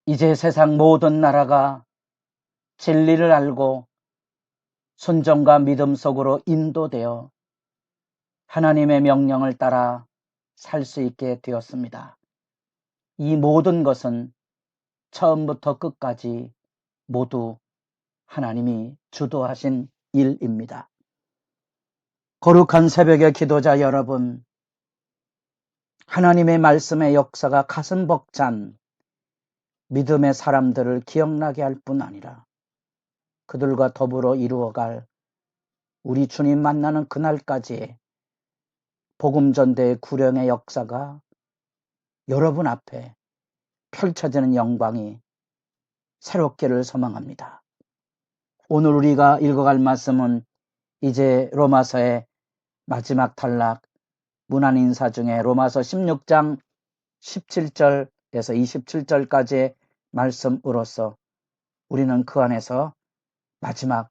이제 세상 모든 나라가 진리를 알고 순종과 믿음 속으로 인도되어 하나님의 명령을 따라 살 수 있게 되었습니다. 이 모든 것은 처음부터 끝까지 모두 하나님이 주도하신 일입니다. 거룩한 새벽의 기도자 여러분, 하나님의 말씀의 역사가 가슴 벅찬 믿음의 사람들을 기억나게 할 뿐 아니라 그들과 더불어 이루어갈 우리 주님 만나는 그날까지의 복음전대의 구령의 역사가 여러분 앞에 펼쳐지는 영광이 새롭기를 소망합니다. 오늘 우리가 읽어갈 말씀은 이제 로마서의 마지막 단락 문안인사 중에 로마서 16장 17절에서 27절까지의 말씀으로서 우리는 그 안에서 마지막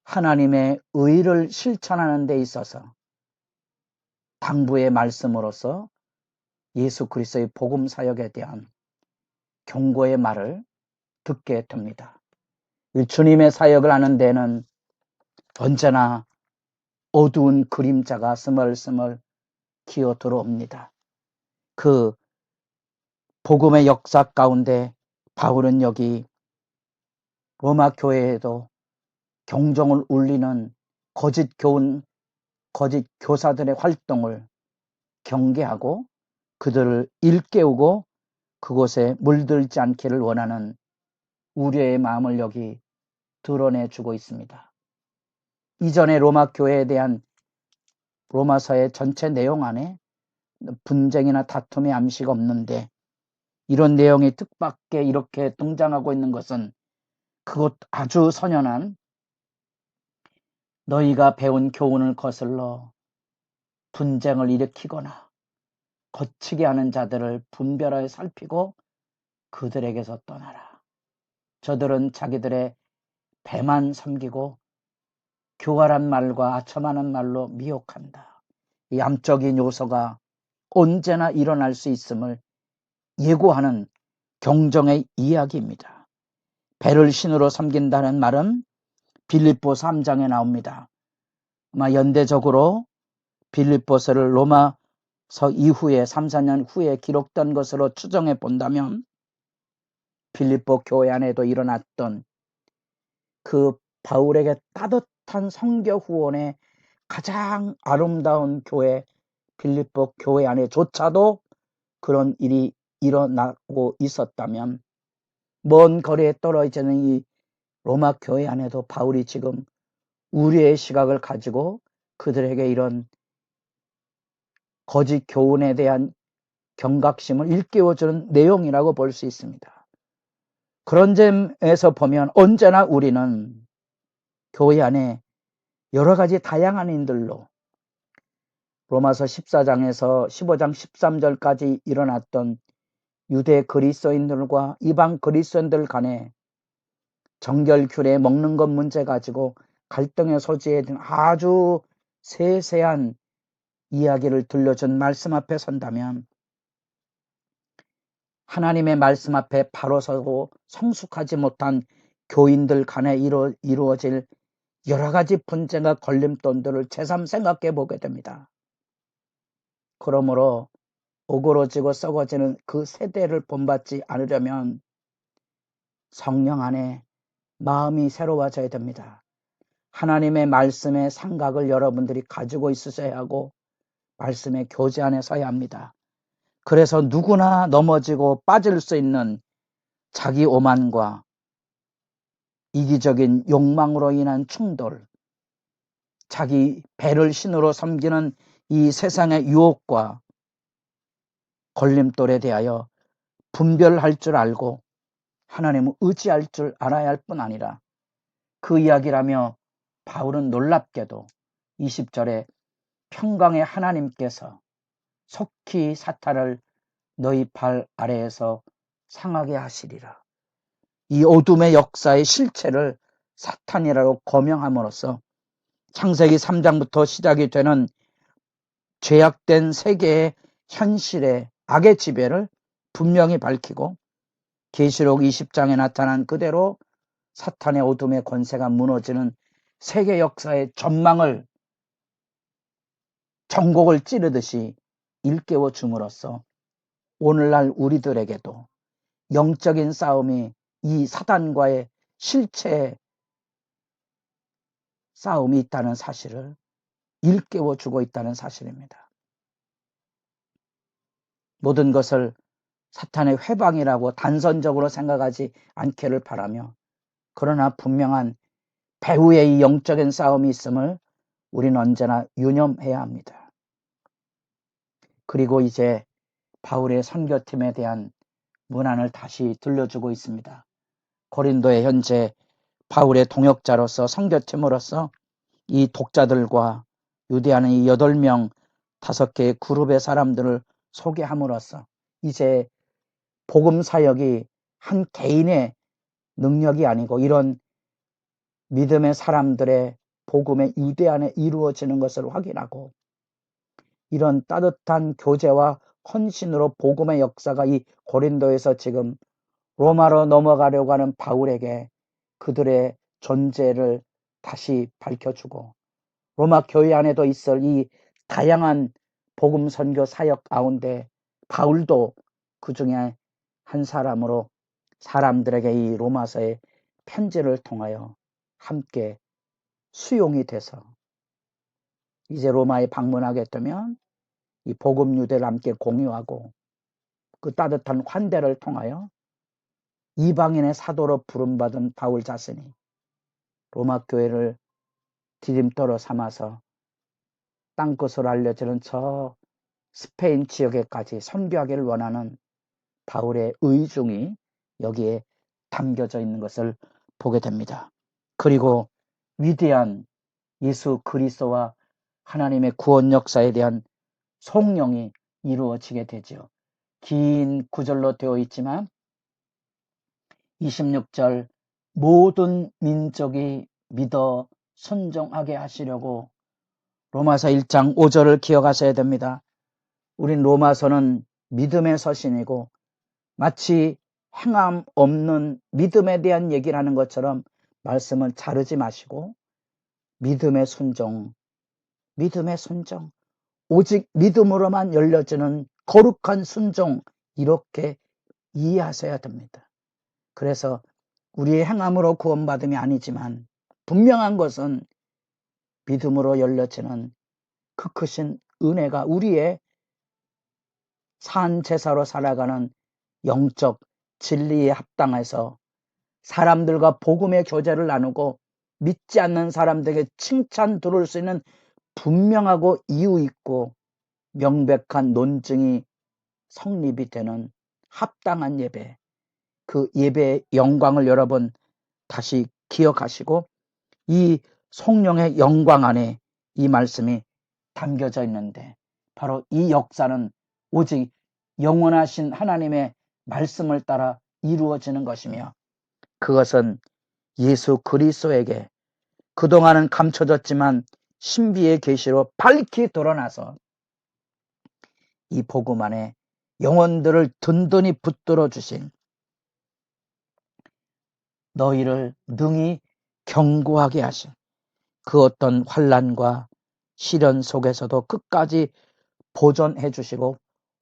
하나님의 의를 실천하는 데 있어서 당부의 말씀으로서 예수 그리스도의 복음 사역에 대한 경고의 말을 듣게 됩니다. 주님의 사역을 하는 데는 언제나 어두운 그림자가 스멀스멀 기어 들어옵니다. 그 복음의 역사 가운데 바울은 여기 로마 교회에도 경종을 울리는 거짓 교사들의 활동을 경계하고 그들을 일깨우고 그곳에 물들지 않기를 원하는 우려의 마음을 여기 드러내주고 있습니다. 이전에 로마 교회에 대한 로마서의 전체 내용 안에 분쟁이나 다툼의 암시가 없는데 이런 내용이 뜻밖의 이렇게 등장하고 있는 것은 그것 아주 선연한 너희가 배운 교훈을 거슬러 분쟁을 일으키거나 거치게 하는 자들을 분별하여 살피고 그들에게서 떠나라. 저들은 자기들의 배만 섬기고 교활한 말과 아첨하는 말로 미혹한다. 이 암적인 요소가 언제나 일어날 수 있음을 예고하는 경종의 이야기입니다. 배를 신으로 섬긴다는 말은 빌립보 3장에 나옵니다. 아마 연대적으로 빌립보서를 로마서 이후에 3, 4년 후에 기록된 것으로 추정해 본다면 빌립보 교회 안에도 일어났던 그 바울에게 따뜻한 성교 후원의 가장 아름다운 교회 빌립보 교회 안에조차도 그런 일이 일어나고 있었다면 먼 거리에 떨어지는 이 로마 교회 안에도 바울이 지금 우리의 시각을 가지고 그들에게 이런 거짓 교훈에 대한 경각심을 일깨워주는 내용이라고 볼 수 있습니다. 그런 점에서 보면 언제나 우리는 교회 안에 여러 가지 다양한 인들로 로마서 14장에서 15장 13절까지 일어났던 유대 그리스도인들과 이방 그리스도인들 간에 정결규례 먹는 것 문제 가지고 갈등의 소지에 든 아주 세세한 이야기를 들려준 말씀 앞에 선다면 하나님의 말씀 앞에 바로 서고 성숙하지 못한 교인들 간에 이루어질 여러 가지 분쟁과 걸림돌들을 새삼 생각해 보게 됩니다. 그러므로 오그러지고 썩어지는 그 세대를 본받지 않으려면 성령 안에 마음이 새로워져야 됩니다. 하나님의 말씀의 생각을 여러분들이 가지고 있으셔야 하고 말씀의 교제 안에 서야 합니다. 그래서 누구나 넘어지고 빠질 수 있는 자기 오만과 이기적인 욕망으로 인한 충돌, 자기 배를 신으로 섬기는 이 세상의 유혹과 걸림돌에 대하여 분별할 줄 알고 하나님을 의지할 줄 알아야 할 뿐 아니라 그 이야기라며 바울은 놀랍게도 20절에 평강의 하나님께서 속히 사탄을 너희 발 아래에서 상하게 하시리라. 이 어둠의 역사의 실체를 사탄이라고 거명함으로써 창세기 3장부터 시작이 되는 죄악된 세계의 현실의 악의 지배를 분명히 밝히고 계시록 20장에 나타난 그대로 사탄의 어둠의 권세가 무너지는 세계 역사의 전망을 전곡을 찌르듯이 일깨워 줌으로써 오늘날 우리들에게도 영적인 싸움이 이 사단과의 실체 싸움이 있다는 사실을 일깨워 주고 있다는 사실입니다. 모든 것을 사탄의 회방이라고 단선적으로 생각하지 않기를 바라며, 그러나 분명한 배후의 이 영적인 싸움이 있음을 우리는 언제나 유념해야 합니다. 그리고 이제 바울의 선교팀에 대한 문안을 다시 들려주고 있습니다. 고린도에 현재 바울의 동역자로서 선교팀으로서 이 독자들과 유대하는 이 8명 5개의 그룹의 사람들을 소개함으로써 이제 복음 사역이 한 개인의 능력이 아니고 이런 믿음의 사람들의 복음의 유대 안에 이루어지는 것을 확인하고, 이런 따뜻한 교제와 헌신으로 복음의 역사가 이 고린도에서 지금 로마로 넘어가려고 하는 바울에게 그들의 존재를 다시 밝혀주고, 로마 교회 안에도 있을 이 다양한 복음 선교 사역 가운데 바울도 그 중에 한 사람으로 사람들에게 이 로마서의 편지를 통하여 함께 수용이 돼서 이제 로마에 방문하게 되면 이 복음 유대를 함께 공유하고, 그 따뜻한 환대를 통하여 이방인의 사도로 부름받은 바울 자신이 로마 교회를 디딤돌로 삼아서 땅끝으로 알려지는 저 스페인 지역에까지 선교하기를 원하는 바울의 의중이 여기에 담겨져 있는 것을 보게 됩니다. 그리고 위대한 예수 그리스도와 하나님의 구원 역사에 대한 송영이 이루어지게 되죠. 긴 구절로 되어 있지만 26절 모든 민족이 믿어 순종하게 하시려고, 로마서 1장 5절을 기억하셔야 됩니다. 우린 로마서는 믿음의 서신이고 마치 행함 없는 믿음에 대한 얘기를 하는 것처럼 말씀을 자르지 마시고 믿음의 순종, 오직 믿음으로만 열려지는 거룩한 순종, 이렇게 이해하셔야 됩니다. 그래서 우리의 행함으로 구원받음이 아니지만 분명한 것은 믿음으로 열려지는 그 크신 은혜가 우리의 산 제사로 살아가는 영적 진리에 합당해서 사람들과 복음의 교제를 나누고 믿지 않는 사람들에게 칭찬 들을 수 있는 분명하고 이유 있고 명백한 논증이 성립이 되는 합당한 예배, 그 예배의 영광을 여러분 다시 기억하시고, 이 성령의 영광 안에 이 말씀이 담겨져 있는데, 바로 이 역사는 오직 영원하신 하나님의 말씀을 따라 이루어지는 것이며, 그것은 예수 그리스도에게 그동안은 감춰졌지만 신비의 계시로 밝히 드러나서 이 복음 안에 영혼들을 든든히 붙들어 주신, 너희를 능히 견고하게 하신 그 어떤 환난과 시련 속에서도 끝까지 보존해 주시고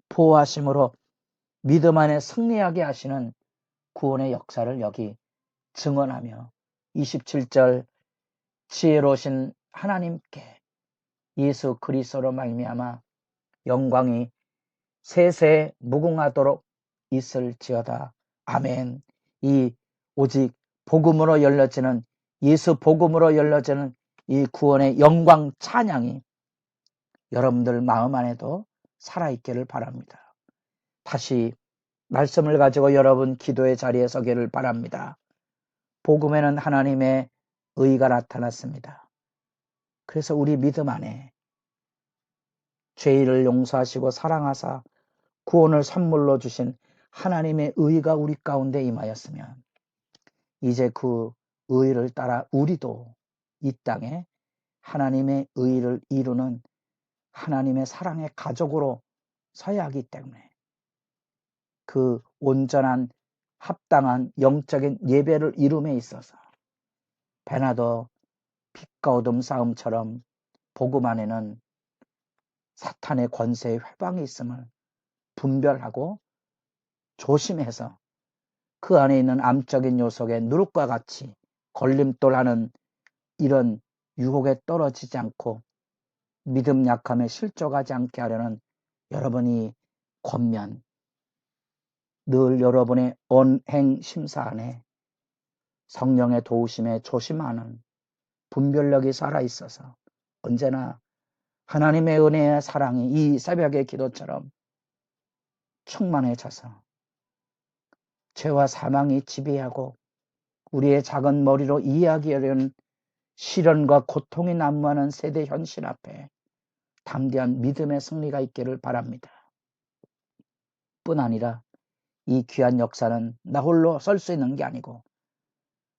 보호하심으로 믿음 안에 승리하게 하시는 구원의 역사를 여기 증언하며, 27절 지혜로우신 하나님께 예수 그리스도로 말미암아 영광이 세세 무궁하도록 있을지어다. 아멘. 이 오직 복음으로 열려지는, 예수 복음으로 열려지는 이 구원의 영광 찬양이 여러분들 마음 안에도 살아있기를 바랍니다. 다시 말씀을 가지고 여러분 기도의 자리에 서기를 바랍니다. 복음에는 하나님의 의가 나타났습니다. 그래서 우리 믿음 안에 죄를 용서하시고 사랑하사 구원을 선물로 주신 하나님의 의가 우리 가운데 임하였으면, 이제 그 의를 따라 우리도 이 땅에 하나님의 의를 이루는 하나님의 사랑의 가족으로 서야 하기 때문에 그 온전한 합당한 영적인 예배를 이룸에 있어서 베나더 빛과 어둠 싸움처럼 복음 안에는 사탄의 권세의 회방이 있음을 분별하고 조심해서 그 안에 있는 암적인 요소에 누룩과 같이 걸림돌하는 이런 유혹에 떨어지지 않고 믿음 약함에 실족하지 않게 하려는 여러분이 권면, 늘 여러분의 언행 심사 안에 성령의 도우심에 조심하는 분별력이 살아있어서 언제나 하나님의 은혜의 사랑이 이 새벽의 기도처럼 충만해져서 죄와 사망이 지배하고 우리의 작은 머리로 이해하기에는 시련과 고통이 난무하는 세대 현실 앞에 담대한 믿음의 승리가 있기를 바랍니다. 뿐 아니라 이 귀한 역사는 나 홀로 설 수 있는 게 아니고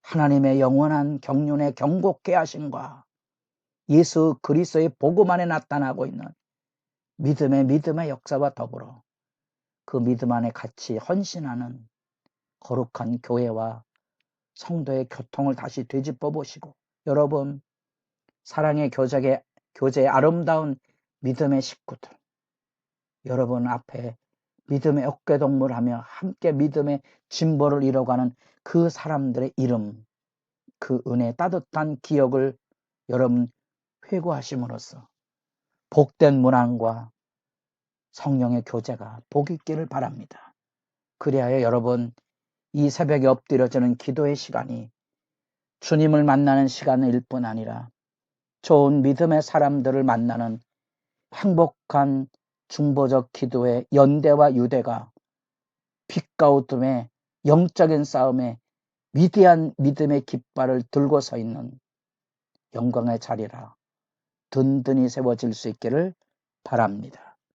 하나님의 영원한 경륜의 경고케 하심과 예수 그리스도의 복음 안에 나타나고 있는 믿음의 역사와 더불어 그 믿음 안에 같이 헌신하는 거룩한 교회와 성도의 교통을 다시 되짚어 보시고 여러분 사랑의 교제의 아름다운 믿음의 식구들 여러분 앞에 믿음의 어깨동무하며 함께 믿음의 진보를 이뤄가는 그 사람들의 이름 그 은혜 따뜻한 기억을 여러분 회고하심으로써 복된 문안과 성령의 교제가 복 있기를 바랍니다. 그리하여 여러분 이 새벽에 엎드려지는 기도의 시간이 주님을 만나는 시간일 뿐 아니라 좋은 믿음의 사람들을 만나는 행복한 중보적 기도의 연대와 유대가 빛과 어둠의 영적인 싸움에 위대한 믿음의 깃발을 들고 서 있는 영광의 자리라 든든히 세워질 수 있기를 바랍니다.